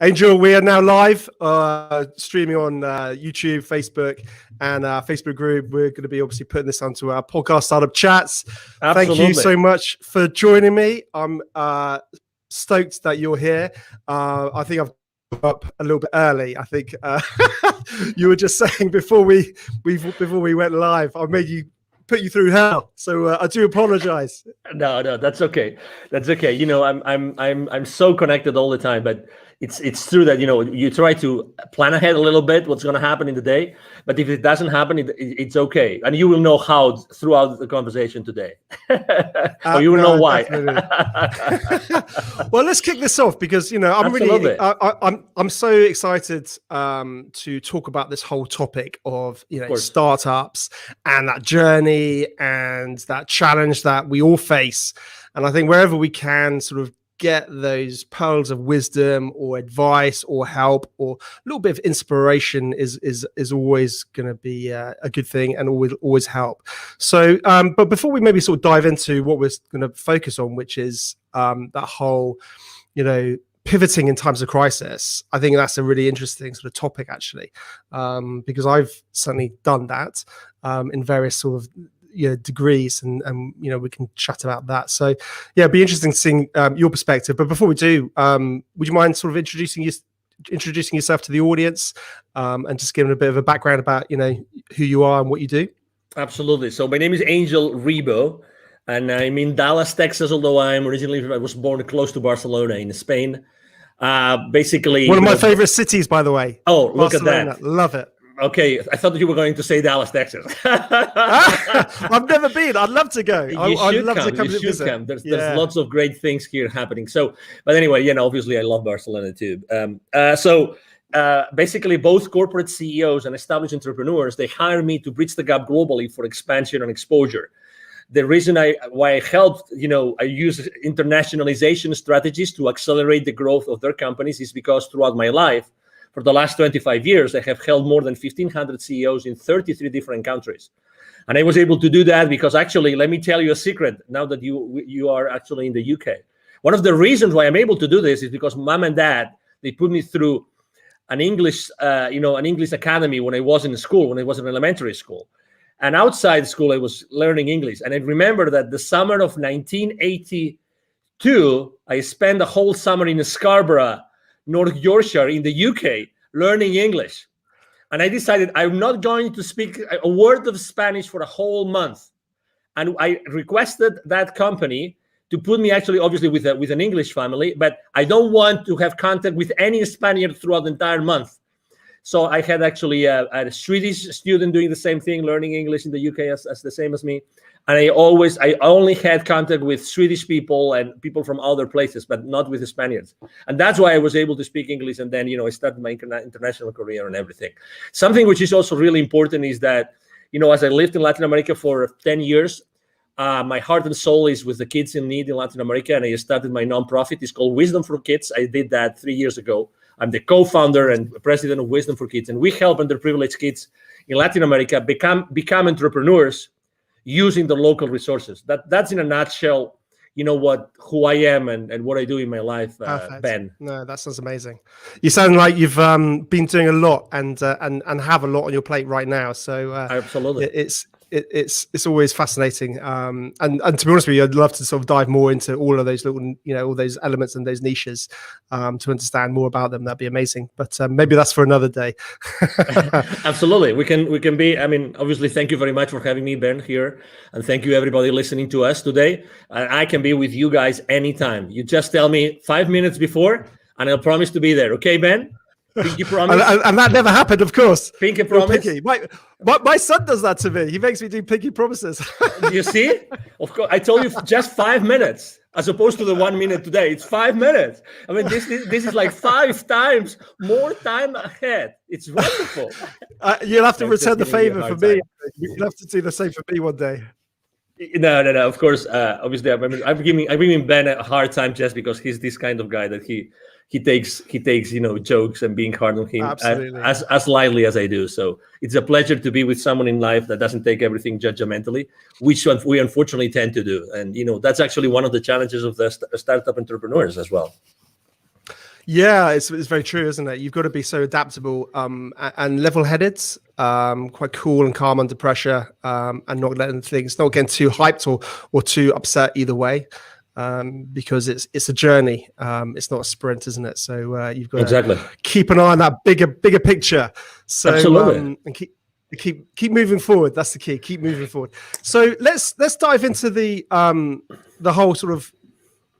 Angel, we are now live, streaming on YouTube, Facebook, and our Facebook group. We're going to be obviously putting this onto our podcast Startup Chats. Absolutely. Thank you so much for joining me. I'm stoked that you're here. I think I've up a little bit early. I think you were just saying before we went live, I made you put you through hell. So I do apologize. No, that's okay. That's okay. You know, I'm so connected all the time, but it's true that, you know, you try to plan ahead a little bit what's going to happen in the day, but if it doesn't happen, it's okay, and you will know how throughout the conversation today, or you will know why. Well, let's kick this off because, you know, I'm so excited to talk about this whole topic of, you know, startups and that journey and that challenge that we all face, and I think wherever we can sort of get those pearls of wisdom or advice or help or a little bit of inspiration is always going to be a good thing and always help. So but before we maybe sort of dive into what we're going to focus on, which is that whole, you know, pivoting in times of crisis, I think that's a really interesting sort of topic actually, because I've certainly done that in various sort of degrees, and you know, we can chat about that. So yeah, it'd be interesting seeing your perspective. But before we do, would you mind sort of introducing yourself to the audience, and just giving a bit of a background about, you know, who you are and what you do? Absolutely. So my name is Angel Ribo, and I'm in Dallas, Texas, although I was born close to Barcelona in Spain. Basically one of my favorite cities, by the way. Oh, look Barcelona. at that. Love it. Okay, I thought that you were going to say Dallas, Texas. I've never been. I'd love to go. I'd love to come to visit. There's lots of great things here happening. So, but anyway, you know, obviously I love Barcelona too. Basically both corporate CEOs and established entrepreneurs, they hire me to bridge the gap globally for expansion and exposure. The reason why I helped, you know, I use internationalization strategies to accelerate the growth of their companies is because throughout my life, for the last 25 years, I have held more than 1,500 CEOs in 33 different countries. And I was able to do that because actually, let me tell you a secret now that you are actually in the UK. One of the reasons why I'm able to do this is because mom and dad, they put me through an English academy when I was in school, when I was in elementary school. And outside school, I was learning English. And I remember that the summer of 1982, I spent a whole summer in Scarborough, North Yorkshire in the UK, learning English. And I decided I'm not going to speak a word of Spanish for a whole month. And I requested that company to put me actually, obviously, with an English family, but I don't want to have contact with any Spaniard throughout the entire month. So I had actually a Swedish student doing the same thing, learning English in the UK as the same as me. And I only had contact with Swedish people and people from other places, but not with the Spaniards. And that's why I was able to speak English. And then, you know, I started my international career and everything. Something which is also really important is that, you know, as I lived in Latin America for 10 years, my heart and soul is with the kids in need in Latin America. And I started my nonprofit. It's called Wisdom for Kids. I did that 3 years ago. I'm the co-founder and president of Wisdom for Kids. And we help underprivileged kids in Latin America become entrepreneurs using the local resources. That's in a nutshell, you know, who I am and what I do in my life, Ben. No, that sounds amazing. You sound like you've been doing a lot and have a lot on your plate right now. So absolutely, it's always fascinating. And to be honest with you, I'd love to sort of dive more into all of those little, you know, all those elements and those niches to understand more about them. That'd be amazing. But maybe that's for another day. Absolutely. We can be, I mean, obviously, thank you very much for having me, Ben, here. And thank you, everybody listening to us today. I can be with you guys anytime. You just tell me 5 minutes before, and I'll promise to be there. Okay, Ben? Pinky promise. and that never happened, of course. Pinky promise. Pinky. My son does that to me. He makes me do pinky promises. You see? Of course, I told you just 5 minutes, as opposed to the 1 minute today. It's 5 minutes. I mean, this is like 5 times more time ahead. It's wonderful. You'll have to return the favor for me. You'll have to do the same for me one day. No. Of course, obviously, I'm giving Ben a hard time just because he's this kind of guy that he takes you know, jokes and being hard on him as lightly as I do. So it's a pleasure to be with someone in life that doesn't take everything judgmentally, which we unfortunately tend to do. And you know, that's actually one of the challenges of the startup entrepreneurs as well. Yeah, it's very true, isn't it? You've got to be so adaptable and level-headed, quite cool and calm under pressure, and not getting too hyped or too upset either way, because it's a journey. It's not a sprint, isn't it? So you've got to keep an eye on that bigger picture. So Absolutely. And keep moving forward. That's the key. Keep moving forward. So let's dive into the whole sort of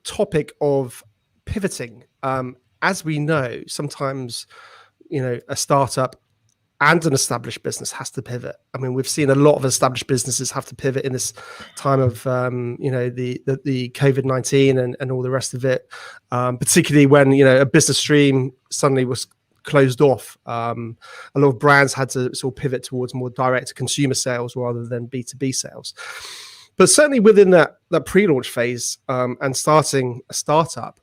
topic of pivoting. As we know, sometimes, a startup and an established business has to pivot. I mean, we've seen a lot of established businesses have to pivot in this time of, the COVID-19 and all the rest of it, particularly when, a business stream suddenly was closed off. A lot of brands had to sort of pivot towards more direct consumer sales rather than B2B sales. But certainly within that pre-launch phase and starting a startup,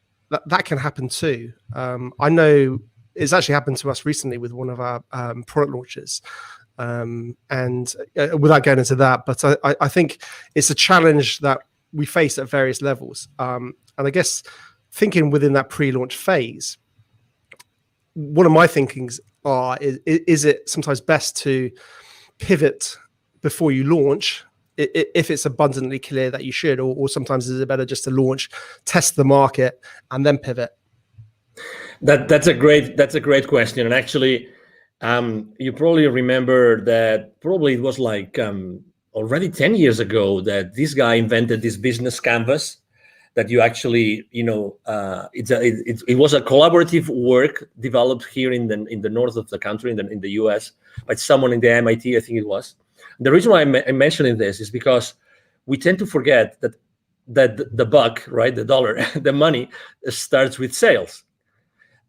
that can happen too. I know it's actually happened to us recently with one of our product launches. And without going into that, but I think it's a challenge that we face at various levels. And I guess thinking within that pre-launch phase, one of my thinkings is it sometimes best to pivot before you launch, if it's abundantly clear that you should, or sometimes is it better just to launch, test the market, and then pivot? That's a great question. And actually, you probably remember that probably it was like already 10 years ago that this guy invented this business canvas that you actually, it was a collaborative work developed here in the north of the country, in the US, by someone in the MIT, I think it was. The reason why I'm mentioning this is because we tend to forget that the buck, right, the dollar, the money starts with sales.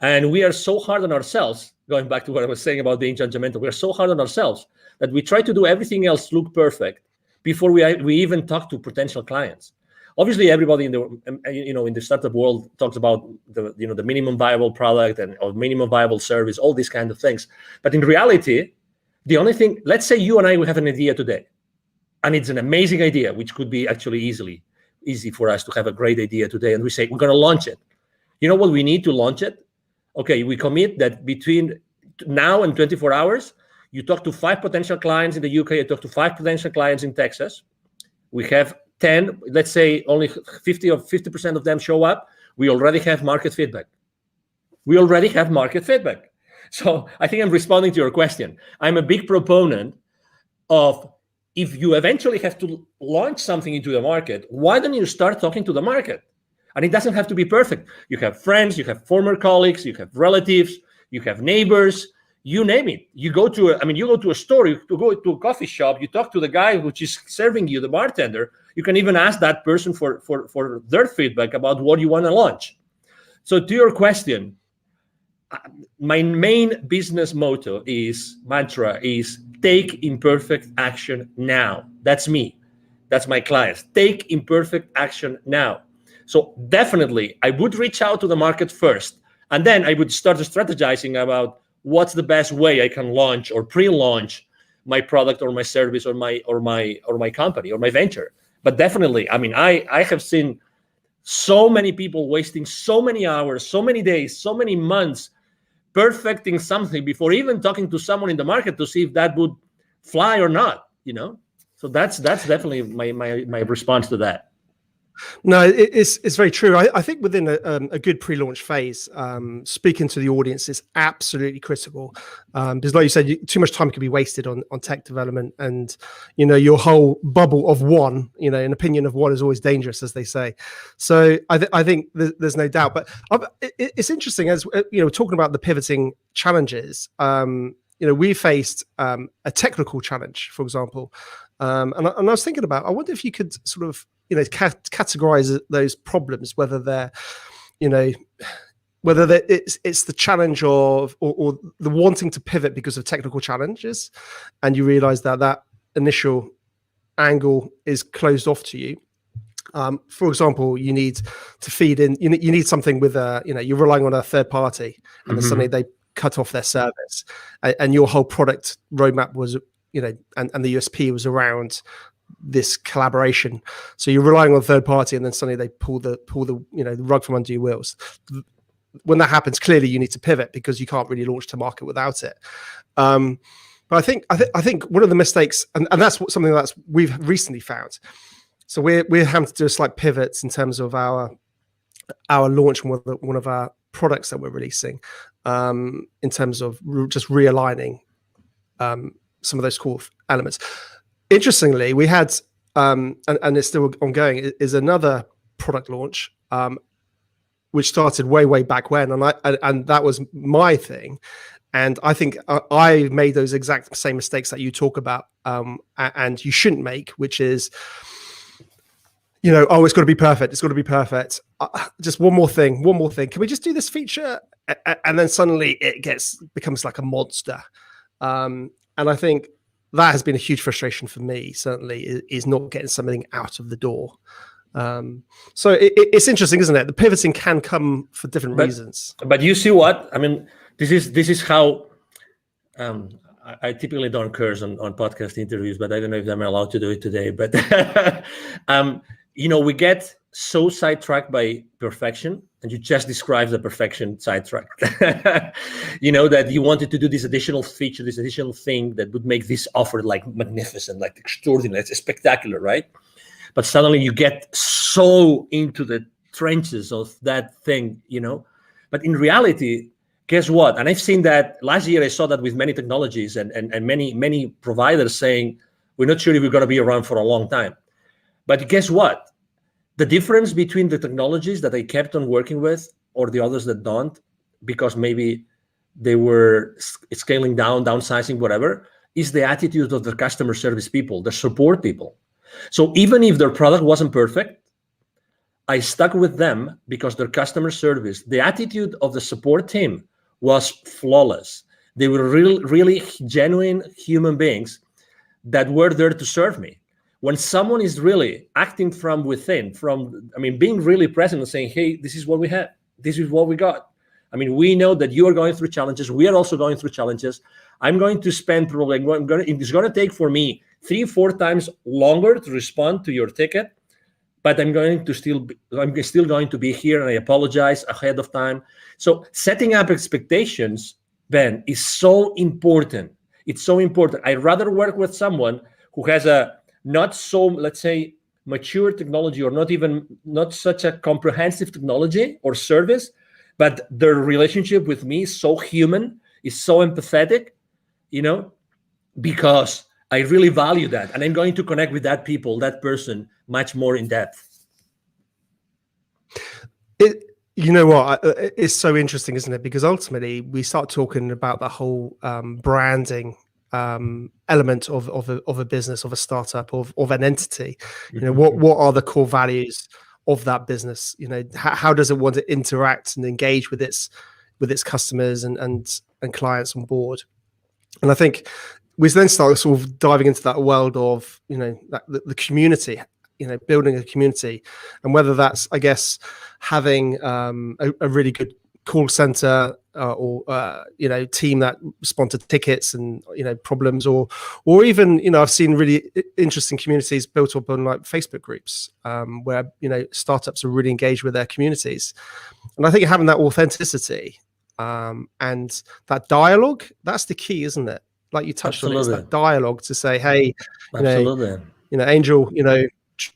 And we are so hard on ourselves, going back to what I was saying about being judgmental, we are so hard on ourselves that we try to do everything else look perfect before we even talk to potential clients. Obviously, everybody in the startup world talks about the minimum viable product or minimum viable service, all these kind of things. But in reality, the only thing, let's say you and I, we have an idea today, and it's an amazing idea, which could be actually easy for us to have a great idea today. And we say, we're going to launch it. You know what we need to launch it? Okay, we commit that between now and 24 hours, you talk to 5 potential clients in the UK, you talk to 5 potential clients in Texas. We have 10, let's say only 50% of them show up. We already have market feedback. So I think I'm responding to your question. I'm a big proponent of, if you eventually have to launch something into the market, why don't you start talking to the market? And it doesn't have to be perfect. You have friends, you have former colleagues, you have relatives, you have neighbors, you name it. You go to a store, you go to a coffee shop, you talk to the guy which is serving you, the bartender. You can even ask that person for their feedback about what you want to launch. So to your question, my main business mantra is take imperfect action now. That's me. That's my clients. Take imperfect action now. So definitely, I would reach out to the market first, and then I would start strategizing about what's the best way I can launch or pre-launch my product or my service or my company or my venture. But definitely, I mean, I have seen so many people wasting so many hours, so many days, so many months perfecting something before even talking to someone in the market to see if that would fly or not. So that's definitely my response to that. No, it's very true. I think within a good pre-launch phase, speaking to the audience is absolutely critical, because like you said, too much time can be wasted on tech development, and your whole bubble of one, an opinion of one is always dangerous, as they say. So I think there's no doubt. But it's interesting, as talking about the pivoting challenges. We faced a technical challenge, for example, and I was thinking about, I wonder if you could sort of categorize those problems, whether they're it's the challenge of or the wanting to pivot because of technical challenges, and you realize that initial angle is closed off to you. For example, you need to feed in, you need something with you're relying on a third party, and then suddenly they cut off their service, and your whole product roadmap was and the USP was around this collaboration. So you're relying on a third party, and then suddenly they pull the rug from under your wheels. when that happens, clearly you need to pivot because you can't really launch to market without it. But I think one of the mistakes, and that's something that's we've recently found. So we're having to do a slight pivots in terms of our launch, one of our products that we're releasing, in terms of just realigning some of those core elements. Interestingly, we had and it's still ongoing, is another product launch which started way back when, and that was my thing. And I think I made those exact same mistakes that you talk about, and you shouldn't make, which is, it's got to be perfect. It's got to be perfect. Just one more thing. Can we just do this feature? And then suddenly it becomes like a monster. And I think that has been a huge frustration for me, certainly, is not getting something out of the door. So it's interesting, isn't it? The pivoting can come for different reasons. But you see what? I mean, this is how I typically don't curse on podcast interviews, but I don't know if I'm allowed to do it today. But we get so sidetracked by perfection, and you just described the perfection sidetrack. That you wanted to do this additional feature, this additional thing that would make this offer like magnificent, like extraordinary, it's spectacular, right? But suddenly you get so into the trenches of that thing, But in reality, guess what? And I've seen that last year. I saw that with many technologies and many providers saying, we're not sure if we're going to be around for a long time. But guess what? The difference between the technologies that I kept on working with or the others that don't, because maybe they were scaling down, downsizing, whatever, is the attitude of the customer service people, the support people. So even if their product wasn't perfect, I stuck with them because their customer service, the attitude of the support team was flawless. They were really genuine human beings that were there to serve me. When someone is really acting from within, being really present and saying, hey, this is what we have, this is what we got. We know that you are going through challenges. We are also going through challenges. I'm going to spend probably, it's going to take for me 3-4 times longer to respond to your ticket, but I'm still going to be here, and I apologize ahead of time. So setting up expectations, Ben, is so important. It's so important. I'd rather work with someone who has a not so, let's say, mature technology, or not such a comprehensive technology or service, but their relationship with me is so human, is so empathetic, because I really value that, and I'm going to connect with that person much more in depth. It's so interesting, isn't it? Because ultimately we start talking about the whole branding element of a business, of a startup, of an entity. What are the core values of that business? How does it want to interact and engage with its customers and clients on board? And I think we then start sort of diving into that world of the community, building a community, and whether that's, I guess, having a really good call center or team that respond to tickets and problems, or even I've seen really interesting communities built up on like Facebook groups where startups are really engaged with their communities. And I think having that authenticity and that dialogue, that's the key, isn't it? Like you touched on, it's that dialogue to say, hey, Angel,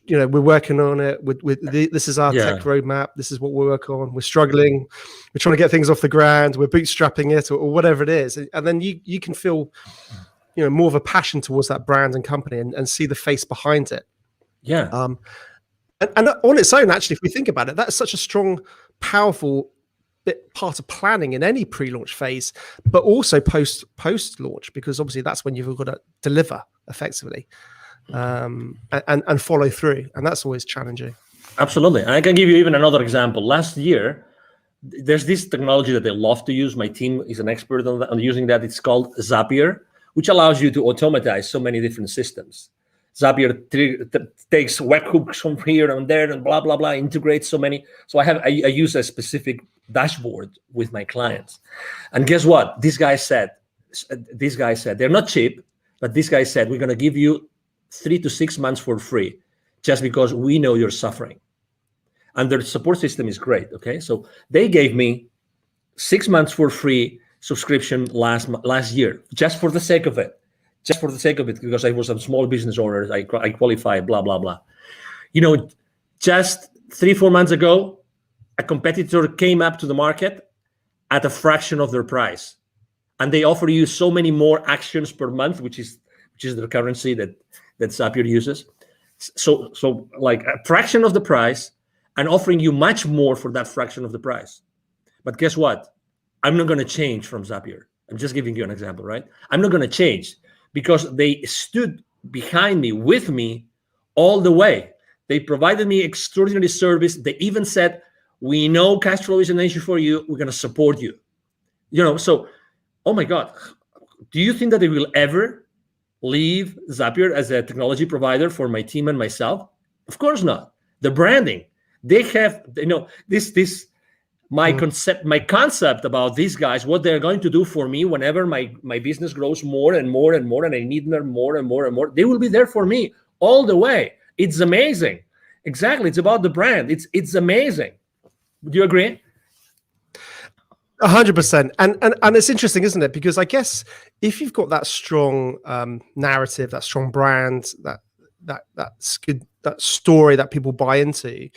we're working on it. This is our tech roadmap. This is what we're working on. We're struggling. We're trying to get things off the ground. We're bootstrapping it, or whatever it is. And then you can feel, more of a passion towards that brand and company, and see the face behind it. Yeah. And on its own, actually, if we think about it, that's such a strong, powerful part of planning in any pre-launch phase, but also post-launch, because obviously that's when you've got to deliver effectively. And follow through, and that's always challenging. Absolutely. And I can give you even another example. Last year, there's this technology that they love to use. My team is an expert on using that. It's called Zapier, which allows you to automatize so many different systems. Zapier takes webhooks from here and there and blah blah blah, integrates so many. So I use a specific dashboard with my clients, and guess what? This guy said they're not cheap, but this guy said, we're going to give you 3 to 6 months for free, just because we know you're suffering. And their support system is great. Okay, so they gave me 6 months for free subscription last year, just for the sake of it. Just for the sake of it, because I was a small business owner, I qualify, blah, blah, blah. Just 3-4 months ago, a competitor came up to the market at a fraction of their price. And they offer you so many more actions per month, which is the currency that Zapier uses. So like a fraction of the price and offering you much more for that fraction of the price. But guess what? I'm not going to change from Zapier. I'm just giving you an example, right? I'm not going to change because they stood behind me, with me all the way. They provided me extraordinary service. They even said, we know cash flow is an issue for you. We're going to support you. So, oh my God, do you think that they will ever leave Zapier as a technology provider for my team and myself? Of course not. The branding, they have, my concept about these guys, what they're going to do for me whenever my business grows more and more and more, and I need them more and more and more, they will be there for me all the way. It's amazing. Exactly. It's about the brand. It's amazing. Do you agree? 100%. And it's interesting, isn't it? Because I guess if you've got that strong narrative, that strong brand, that's good, that story that people buy into,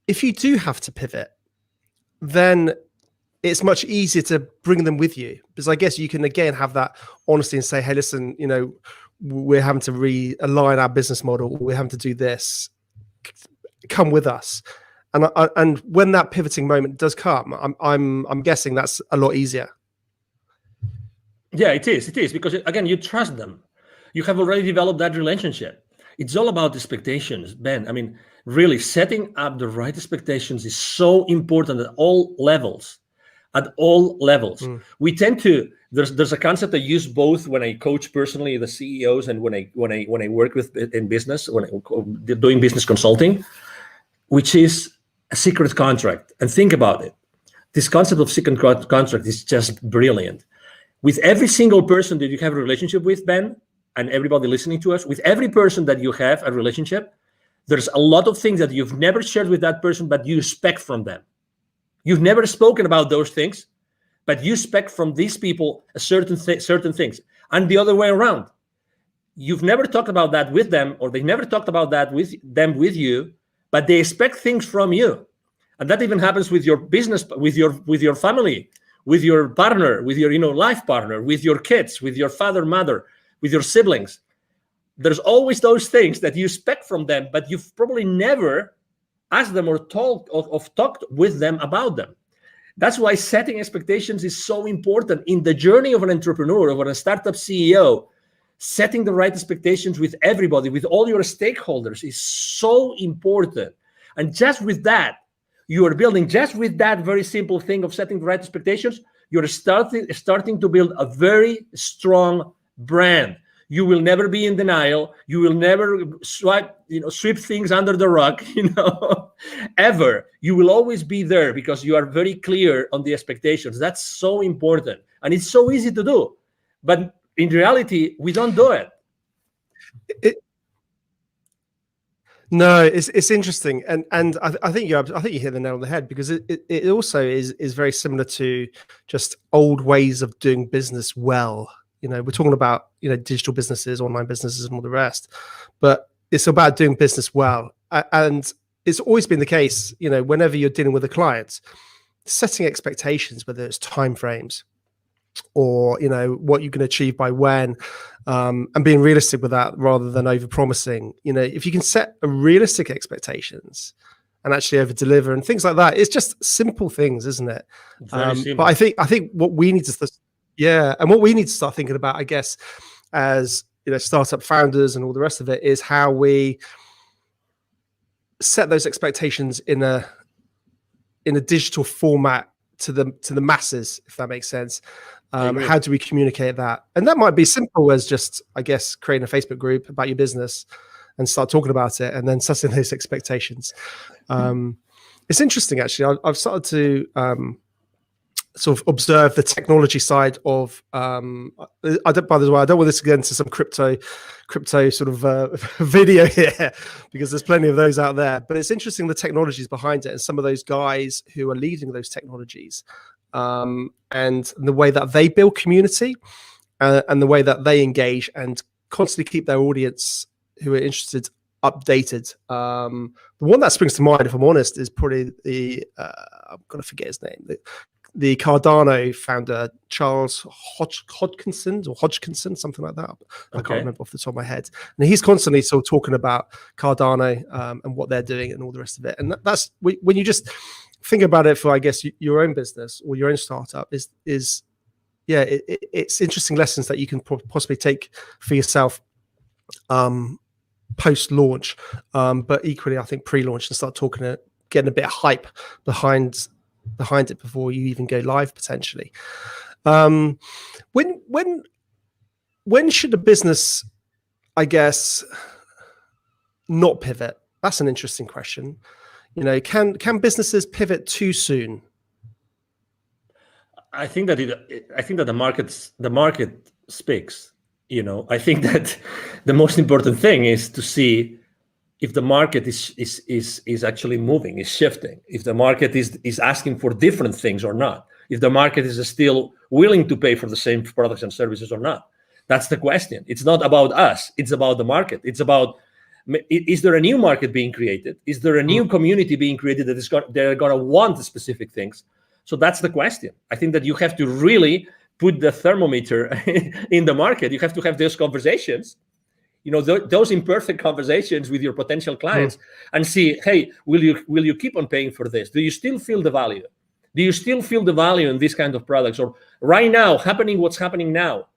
if you do have to pivot, then it's much easier to bring them with you, because I guess you can again have that honesty and say, hey, listen, we're having to realign our business model. We're having to do this. Come with us. And when that pivoting moment does come, I'm guessing that's a lot easier. Yeah, it is because again, you trust them. You have already developed that relationship. It's all about expectations, Ben. I mean, really setting up the right expectations is so important at all levels. We tend to, there's a concept I use both when I coach personally the CEOs and when I work with in business, when I'm doing business consulting, which is a secret contract. And think about it. This concept of secret contract is just brilliant. With every single person that you have a relationship with, Ben, and everybody listening to us, with every person that you have a relationship, there's a lot of things that you've never shared with that person, but you expect from them. You've never spoken about those things, but you expect from these people a certain things. And the other way around. You've never talked about that with them, or they never talked about that with you, but they expect things from you. And that even happens with your business, with your family, with your partner, with your life partner, with your kids, with your father, mother, with your siblings. There's always those things that you expect from them, but you've probably never asked them or talked with them about them. That's why setting expectations is so important in the journey of an entrepreneur, of a startup CEO. Setting the right expectations with everybody, with all your stakeholders, is so important. And just with that, you are building, just with that very simple thing of setting the right expectations, you're starting to build a very strong brand. You will never be in denial. You will never sweep things under the rug, ever. You will always be there because you are very clear on the expectations. That's so important. And it's so easy to do. But in reality, we don't do it. No, it's interesting, and I think you hit the nail on the head, because it also is very similar to just old ways of doing business well. We're talking about digital businesses, online businesses, and all the rest, but it's about doing business well, and it's always been the case. Whenever you're dealing with a client, setting expectations, whether it's timeframes or what you can achieve by when, and being realistic with that rather than over promising. If you can set a realistic expectations and actually over deliver and things like that, it's just simple things, isn't it? But I think what we need to what we need to start thinking about, I guess, as startup founders and all the rest of it, is how we set those expectations in a digital format to the masses, if that makes sense. How do we communicate that? And that might be simple as just, I guess, creating a Facebook group about your business and start talking about it, and then setting those expectations. It's interesting, actually. I've started to sort of observe the technology side of. By the way, I don't want this to get into some crypto sort of video here, because there's plenty of those out there. But it's interesting the technologies behind it, and some of those guys who are leading those technologies. and the way that they build community, and the way that they engage and constantly keep their audience who are interested updated. The one that springs to mind, if I'm honest, is probably I'm gonna forget his name. The Cardano founder, Charles Hodgkinson, something like that. I can't remember off the top of my head. And he's constantly sort of talking about Cardano and what they're doing and all the rest of it. And that's when you just think about it for, I guess, your own business or your own startup it's interesting lessons that you can possibly take for yourself post-launch, but equally, I think pre-launch, and start getting a bit of hype behind it before you even go live potentially. When should a business, I guess, not pivot? That's an interesting question. Can businesses pivot too soon? I think that the market speaks. I think that the most important thing is to see if the market is actually moving, is shifting, if the market is asking for different things or not, if the market is still willing to pay for the same products and services or not. That's the question. It's not about us. It's about the market. It's about, is there a new market being created? Is there a new community being created they're going to want specific things? So that's the question. I think that you have to really put the thermometer in the market. You have to have those conversations, those imperfect conversations with your potential clients, and see, hey, will you keep on paying for this? Do you still feel the value? Do you still feel the value in these kind of products? Or right now, what's happening now,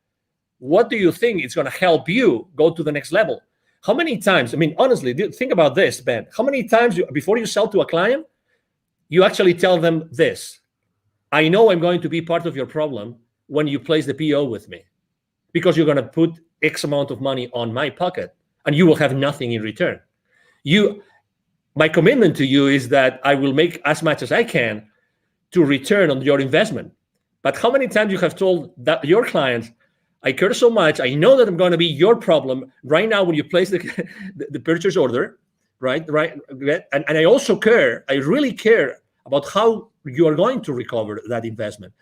what do you think is going to help you go to the next level? How many times, honestly, think about this, Ben. How many times before you sell to a client, you actually tell them this: I know I'm going to be part of your problem when you place the PO with me, because you're going to put X amount of money on my pocket and you will have nothing in return. My commitment to you is that I will make as much as I can to return on your investment. But how many times you have told that your clients, I care so much, I know that I'm going to be your problem right now when you place the purchase order, right? And I also care, I really care about how you are going to recover that investment.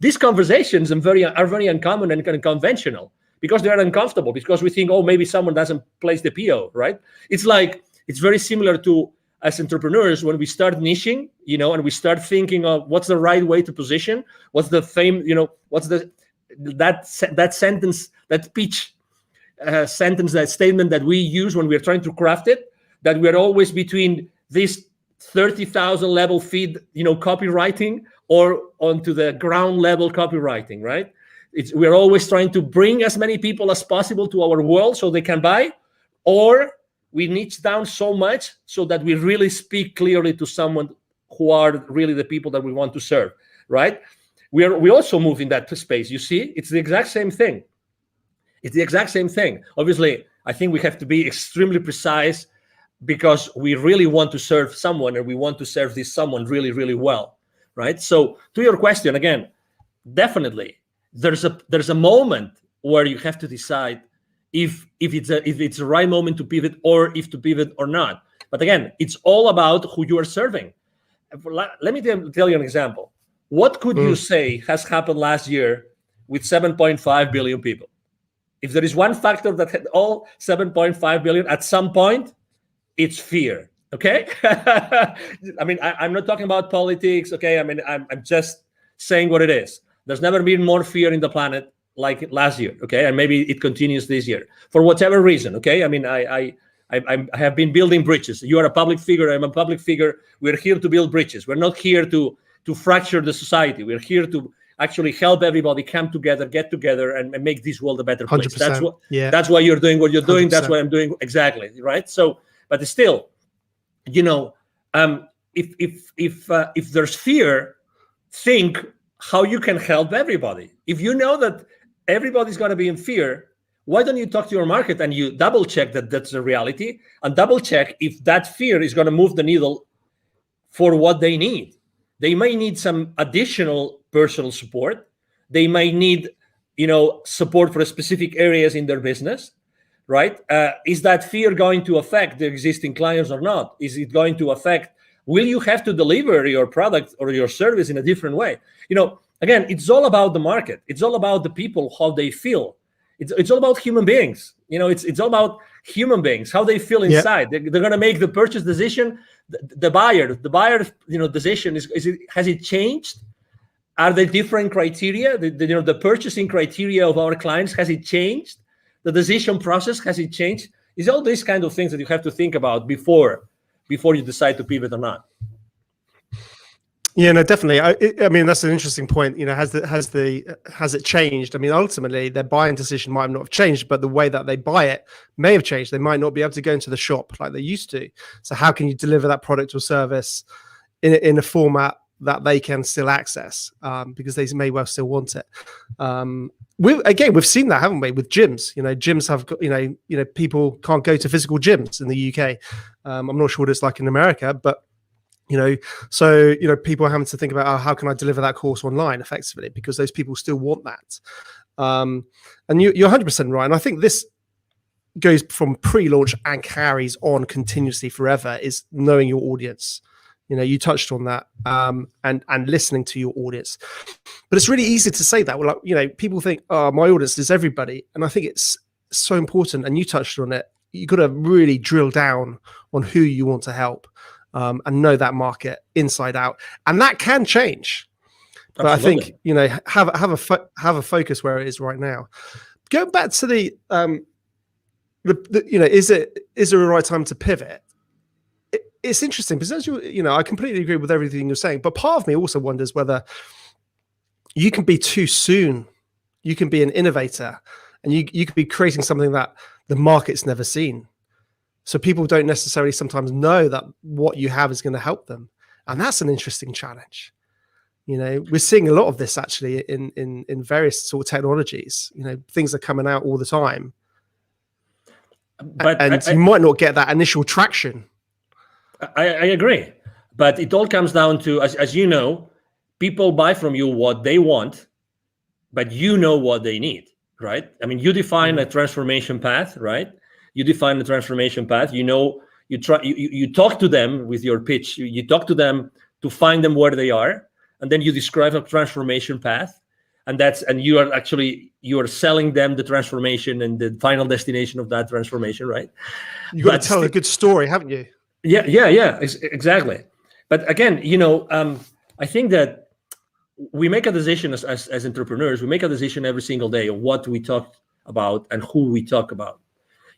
These conversations are very uncommon and kind of conventional, because they are uncomfortable, because we think, oh, maybe someone doesn't place the PO, right? It's very similar to, as entrepreneurs, when we start niching, and we start thinking of what's the right way to position, what's the what's that sentence, that pitch sentence, that statement that we use when we're trying to craft it, that we're always between this 30,000 level feed, copywriting, or onto the ground level copywriting, right? We're always trying to bring as many people as possible to our world so they can buy, or we niche down so much so that we really speak clearly to someone who are really the people that we want to serve, right? We also move in that space. You see, it's the exact same thing. Obviously, I think we have to be extremely precise, because we really want to serve someone, and we want to serve this someone really, really well, right? So to your question, again, definitely there's a moment where you have to decide if it's the right moment to pivot, or if to pivot or not. But again, it's all about who you are serving. Let me tell you an example. What could you say has happened last year with 7.5 billion people? If there is one factor that had all 7.5 billion at some point, it's fear. Okay. I'm not talking about politics. Okay. I'm just saying what it is. There's never been more fear in the planet like last year. Okay. And maybe it continues this year for whatever reason. Okay. I have been building bridges. You are a public figure. I'm a public figure. We're here to build bridges. We're not here to fracture the society. We're here to actually help everybody come together, get together, and make this world a better place. That's why you're doing what you're doing. 100%. That's what I'm doing. Exactly. Right. So, but still, if there's fear, think how you can help everybody. If you know that everybody's going to be in fear, why don't you talk to your market and you double check that that's the reality, and double check if that fear is going to move the needle for what they need. They may need some additional personal support. They might need, support for specific areas in their business. Right? Is that fear going to affect the existing clients or not? Is it going to affect will you have to deliver your product or your service in a different way? Again, it's all about the market. It's all about the people, how they feel. It's all about human beings. It's all about human beings, how they feel inside. They're going to make the purchase decision. The buyer, decision has it changed? Are there different criteria? The purchasing criteria of our clients, has it changed? The decision process, has it changed? It's all these kind of things that you have to think about before you decide to pivot or not. Yeah, no, definitely. I mean, that's an interesting point. Has it changed? I mean, ultimately, their buying decision might not have changed, but the way that they buy it may have changed. They might not be able to go into the shop like they used to. So, how can you deliver that product or service in a format that they can still access? Because they may well still want it. We've seen that, haven't we, with gyms? Gyms have got, people can't go to physical gyms in the UK. I'm not sure what it's like in America, but so people are having to think about, how can I deliver that course online effectively, because those people still want that. And you're 100% right. And I think this goes from pre-launch and carries on continuously forever, is knowing your audience. You touched on that, and listening to your audience. But it's really easy to say that. Well, people think, oh, my audience is everybody. And I think it's so important. And you touched on it. You got to really drill down on who you want to help. And know that market inside out, and that can change. But absolutely. I think have a focus where it is right now. Going back to the is there a right time to pivot? It's interesting because as I completely agree with everything you're saying, but part of me also wonders whether you can be too soon. You can be an innovator, and you could be creating something that the market's never seen. So people don't necessarily sometimes know that what you have is going to help them. And that's an interesting challenge. We're seeing a lot of this actually in various sort of technologies. Things are coming out all the time. But you might not get that initial traction. I agree. But it all comes down to, as you know, people buy from you what they want, but you know what they need, right? I mean, you define a transformation path, right? You define the transformation path. You talk to them with your pitch. You talk to them to find them where they are, and then you describe a transformation path, and you are selling them the transformation and the final destination of that transformation, right? You got to tell a good story, haven't you? Yeah, exactly. But again, I think that we make a decision as entrepreneurs. We make a decision every single day of what we talk about and who we talk about.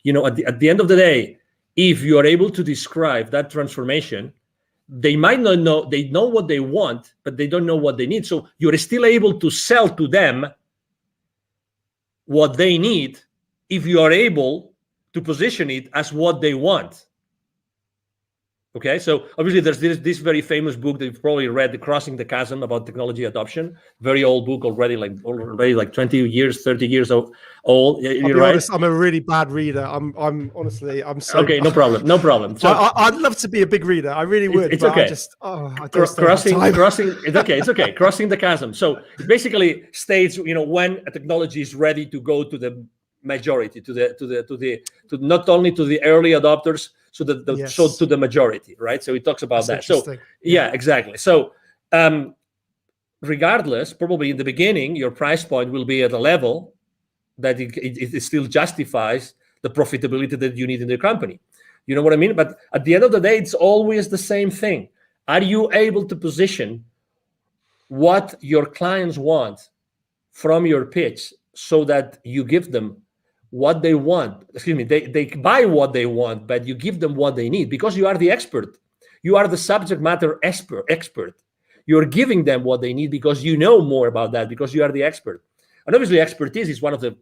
At the end of the day, if you are able to describe that transformation, they might not know, they know what they want, but they don't know what they need. So you're still able to sell to them what they need if you are able to position it as what they want. Okay, so obviously there's this very famous book that you've probably read, The Crossing the Chasm, about technology adoption. Very old book already, like 20 years, 30 years old. You're right. Honest, I'm a really bad reader. I'm so okay. No problem. So I'd love to be a big reader. I really would. It's okay. Crossing. It's okay. Crossing the chasm. So it basically states, when a technology is ready to go to the majority, to not only to the early adopters, so to the majority, right? So it talks about that. So yeah, exactly. So regardless, probably in the beginning, your price point will be at a level that it still justifies the profitability that you need in the company. You know what I mean? But at the end of the day, it's always the same thing. Are you able to position what your clients want from your pitch so that you give them what they want? They buy what they want, but you give them what they need because you are the expert. You are the subject matter expert. You're giving them what they need because you know more about that, because you are the expert. And obviously expertise is one of the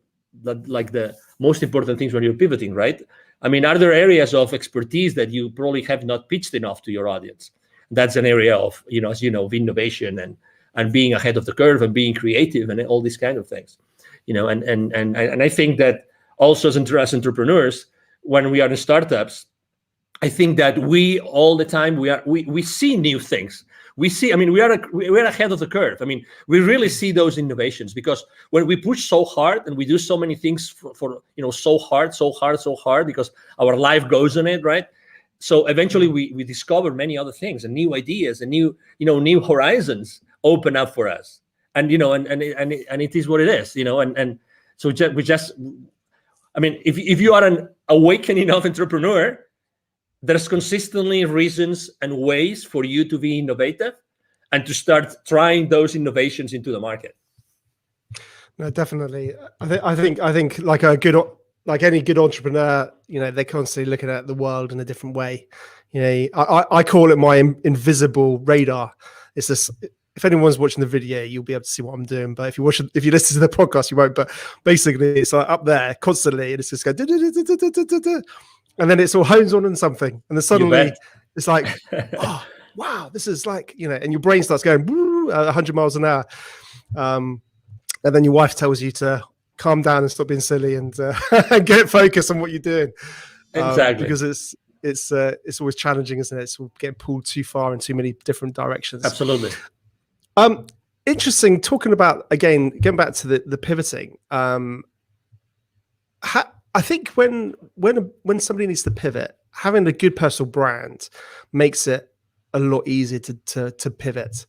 most important things when you're pivoting, right? I mean, are there areas of expertise that you probably have not pitched enough to your audience? That's an area of, as you know, of innovation and being ahead of the curve and being creative and all these kind of things, and I think that also as entrepreneurs, when we are in startups, I think that we all the time we see new things. We're ahead of the curve. I mean, we really see those innovations because when we push so hard and we do so many things for so hard, because our life goes on it, right? So eventually we discover many other things and new ideas and new horizons open up for us. And and it is what it is, and so I mean, if you are an awakening enough entrepreneur, there's consistently reasons and ways for you to be innovative and to start trying those innovations into the market. No, definitely. I think like any good entrepreneur, they're constantly looking at the world in a different way. I call it my invisible radar. It's this. If anyone's watching the video, you'll be able to see what I'm doing. But if you listen to the podcast, you won't. But basically, it's like up there constantly, and it's just going, and then it's all hones on something, and then suddenly it's like, oh wow, this is like, and your brain starts going 100 miles an hour, and then your wife tells you to calm down and stop being silly and get focused on what you're doing. Exactly, because it's always challenging, isn't it? It's getting pulled too far in too many different directions. Absolutely. Interesting. Talking about, again, getting back to the pivoting. I think when somebody needs to pivot, having a good personal brand makes it a lot easier to pivot.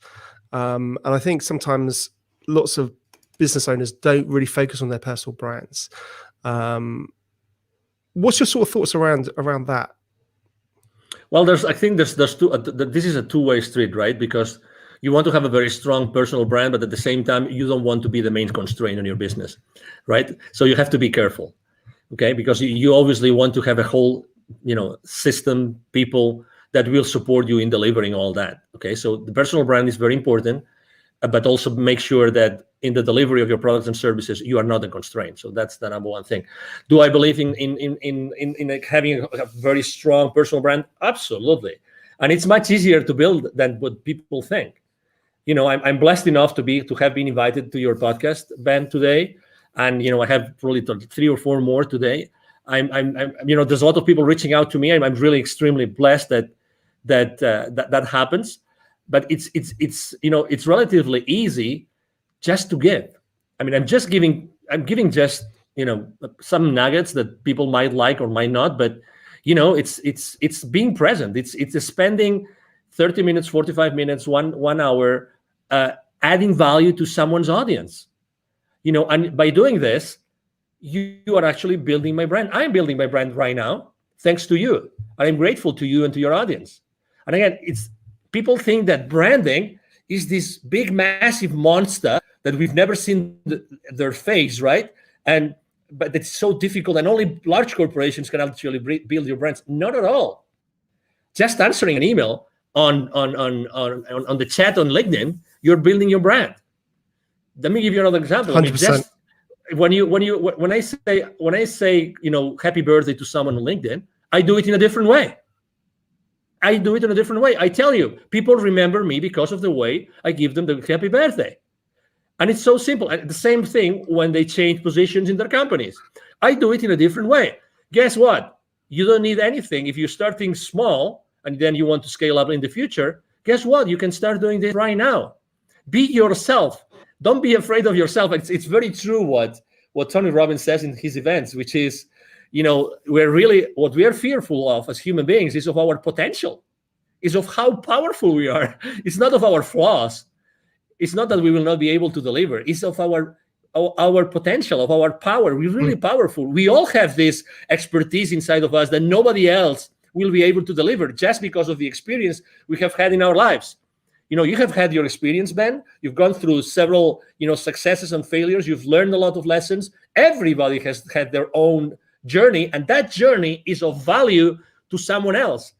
And I think sometimes lots of business owners don't really focus on their personal brands. What's your sort of thoughts around that? Well, I think there's two. This is a two-way street, right? Because you want to have a very strong personal brand, but at the same time, you don't want to be the main constraint on your business, right? So you have to be careful, okay? Because you obviously want to have a whole, system, people that will support you in delivering all that, okay? So the personal brand is very important, but also make sure that in the delivery of your products and services, you are not a constraint. So that's the number one thing. Do I believe in like having a very strong personal brand? Absolutely. And it's much easier to build than what people think. I'm blessed enough to have been invited to your podcast, Ben, today, and I have probably 3 or 4 more today. I'm there's a lot of people reaching out to me. I'm really extremely blessed that happens. But it's relatively easy just to give. I mean, I'm giving just some nuggets that people might like or might not, but it's being present. It's spending 30 minutes, 45 minutes, 1 hour, adding value to someone's audience. And by doing this, you are actually building my brand. I'm building my brand right now, thanks to you. I'm grateful to you and to your audience. And again, people think that branding is this big, massive monster that we've never seen their face, right? But it's so difficult, and only large corporations can actually build your brands. Not at all. Just answering an email on the chat on LinkedIn, you're building your brand. Let me give you another example. 100%. When I say happy birthday to someone on LinkedIn, I do it in a different way. I tell you, people remember me because of the way I give them the happy birthday. And it's so simple. And the same thing when they change positions in their companies. I do it in a different way. Guess what? You don't need anything. If you're starting small and then you want to scale up in the future, guess what? You can start doing this right now. Be yourself. Don't be afraid of yourself. It's very true what Tony Robbins says in his events, which is, what we are fearful of as human beings is of our potential, is of how powerful we are. It's not of our flaws. It's not that we will not be able to deliver. It's of our potential, of our power. We're really powerful. We all have this expertise inside of us that nobody else will be able to deliver just because of the experience we have had in our lives. You have had your experience, Ben. You've gone through several, successes and failures. You've learned a lot of lessons. Everybody has had their own journey, and that journey is of value to someone else.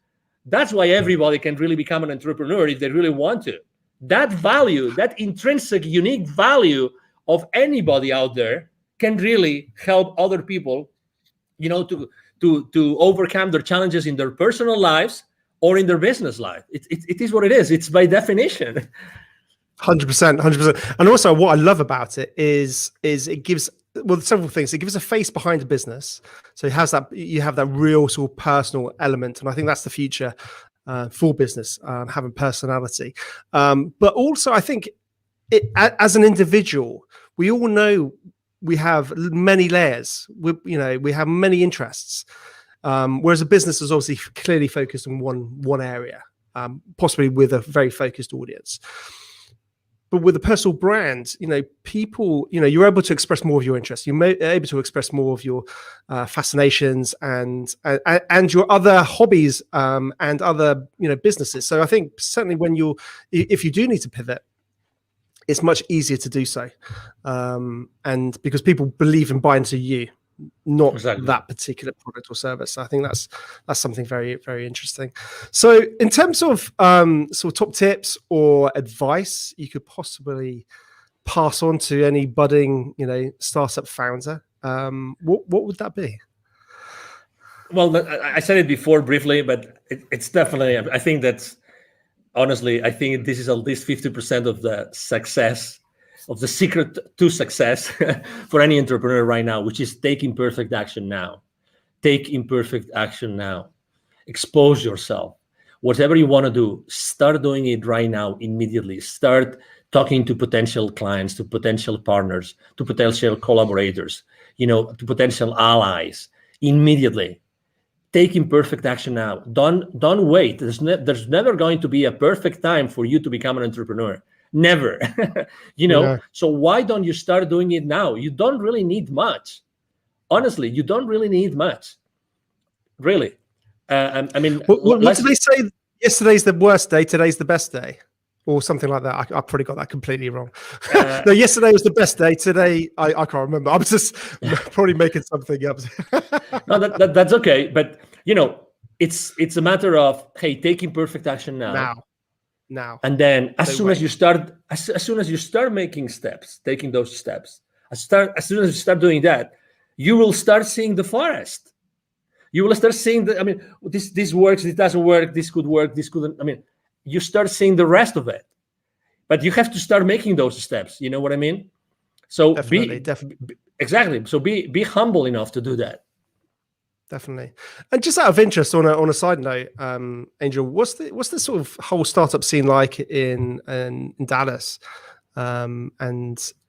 That's why everybody can really become an entrepreneur if they really want to. That value, that intrinsic, unique value of anybody out there can really help other people, to overcome their challenges in their personal lives or in their business life. It is what it is. It's by definition. 100%. And also what I love about it is it gives, several things. It gives a face behind the business. So it has you have that real sort of personal element. And I think that's the future for business, having personality. But also I think as an individual, we all know we have many layers. We have many interests. Whereas a business is obviously clearly focused on one area, possibly with a very focused audience. But with a personal brand, people, you're able to express more of your interests. You're able to express more of your fascinations and your other hobbies and other, businesses. So I think certainly if you do need to pivot, it's much easier to do so, and because people believe and buy into you, not that particular product or service. So I think that's something very, very interesting. So in terms of sort of top tips or advice you could possibly pass on to any budding, startup founder, what would that be? Well, I said it before briefly, but it's definitely, I think that's, honestly, I think this is at least 50% of the success, of the secret to success for any entrepreneur right now, which is take imperfect action now. Take imperfect action now. Expose yourself. Whatever you want to do, start doing it right now, immediately. Start talking to potential clients, to potential partners, to potential collaborators, to potential allies, immediately. Take imperfect action now. Don't wait. There's never going to be a perfect time for you to become an entrepreneur. Never. Yeah. So why don't you start doing it now? You don't really need much. Honestly, you don't really need much. Really. I mean, what did they say? Yesterday's the worst day, today's the best day, or something like that. I probably got that completely wrong. No, yesterday was the best day. Today, I can't remember. I'm just probably making something up. No, that's okay. But it's a matter of, hey, take imperfect action now. And then as soon as you start making steps, taking those steps, as soon as you start doing that, you will start seeing the forest. You will start seeing this works, it doesn't work, this could work, this couldn't. You start seeing the rest of it. But you have to start making those steps. You know what I mean? So definitely. Exactly. So be humble enough to do that. Definitely. And just out of interest, on a side note, Angel, what's the sort of whole startup scene like in Dallas, and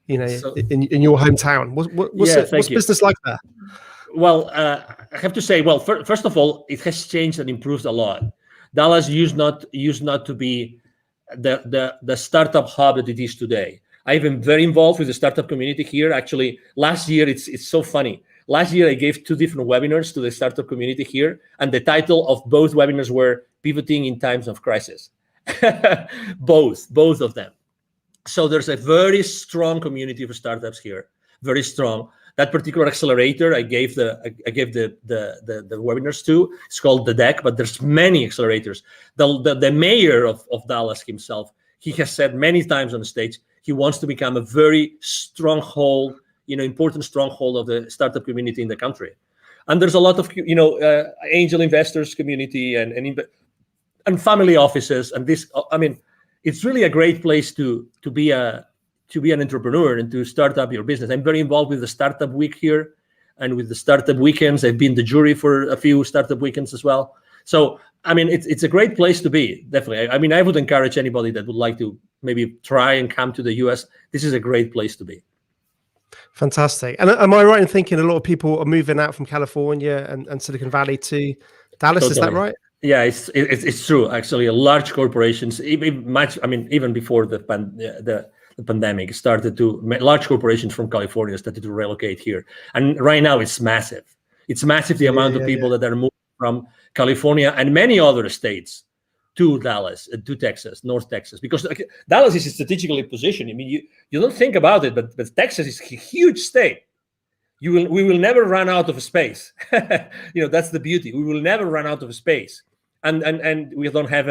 in your hometown? What's business like there? Well, I have to say, first of all, it has changed and improved a lot. Dallas used not to be the startup hub that it is today. I've been very involved with the startup community here. Actually, last year, it's so funny. Last year, I gave 2 different webinars to the startup community here, and the title of both webinars were Pivoting in Times of Crisis. both of them. So there's a very strong community for startups here, very strong. That particular accelerator I gave the webinars to, it's called The Deck, but there's many accelerators. The mayor of Dallas himself, he has said many times on the stage, he wants to become a very stronghold, important stronghold of the startup community in the country. And there's a lot of, angel investors community and family offices. And this, it's really a great place to be an entrepreneur and to start up your business. I'm very involved with the Startup Week here and with the Startup Weekends. I've been the jury for a few Startup Weekends as well. So, it's a great place to be, definitely. I would encourage anybody that would like to maybe try and come to the US. This is a great place to be. Fantastic. And am I right in thinking a lot of people are moving out from California and Silicon Valley to Dallas? Totally. Is that right? Yeah, it's true. Actually, large corporations, even before the pandemic started large corporations from California started to relocate here. And right now it's massive. It's massive, the amount of people that are moving from California and many other states to Dallas, to Texas, North Texas, because Dallas is strategically positioned. You don't think about it, but Texas is a huge state. We will never run out of space. That's the beauty. We will never run out of space. And we don't have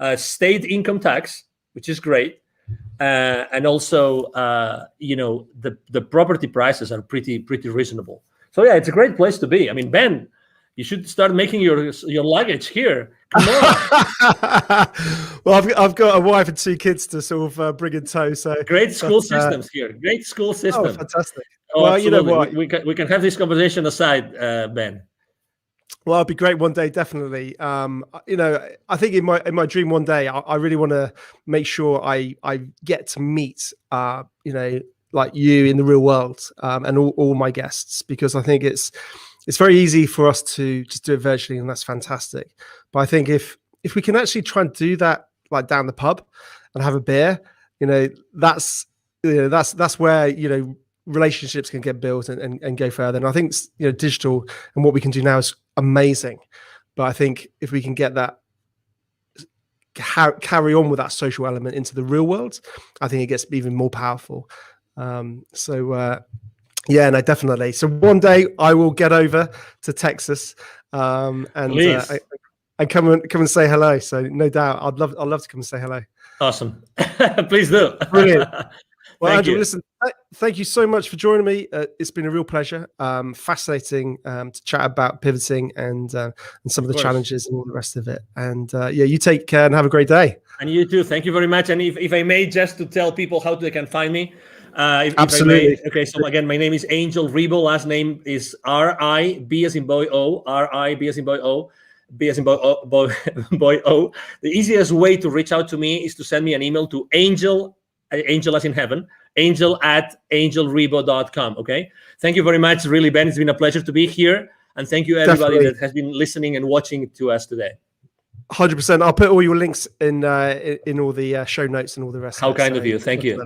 a state income tax, which is great. And also, the property prices are pretty reasonable. So yeah, it's a great place to be. Ben, you should start making your luggage here. Come on. Well, I've got a wife and 2 kids to sort of bring in tow. So great school systems here. Great school system. Oh, fantastic. Well, absolutely. You know what? We can have this conversation aside, Ben. Well, it'd be great one day, definitely. I think in my dream one day, I really want to make sure I get to meet, like you in the real world, and all my guests, because I think it's it's very easy for us to just do it virtually, and that's fantastic. But I think if we can actually try and do that, like down the pub and have a beer, that's where relationships can get built and go further. And I think digital and what we can do now is amazing. But I think if we can get that, carry on with that social element into the real world, I think it gets even more powerful. Yeah, no, definitely. So one day I will get over to Texas and come and say hello. So no doubt, I'd love to come and say hello. Awesome. Please do. Brilliant. Well, Angel, listen, thank you so much for joining me. It's been a real pleasure. Fascinating to chat about pivoting and some of the challenges and all the rest of it. And you take care and have a great day. And you too. Thank you very much. And if I may, just to tell people how they can find me. Absolutely. Okay, so again, my name is Angel Ribo. Last name is R-I-B as in boy O. R-I-B as in boy O. B as in boy O. The easiest way to reach out to me is to send me an email to angel as in heaven, angel@angelribo.com. Okay. Thank you very much. Really, Ben, it's been a pleasure to be here. And thank you everybody that has been listening and watching to us today. 100%. I'll put all your links in all the show notes and all the rest. How kind of you. Thank you.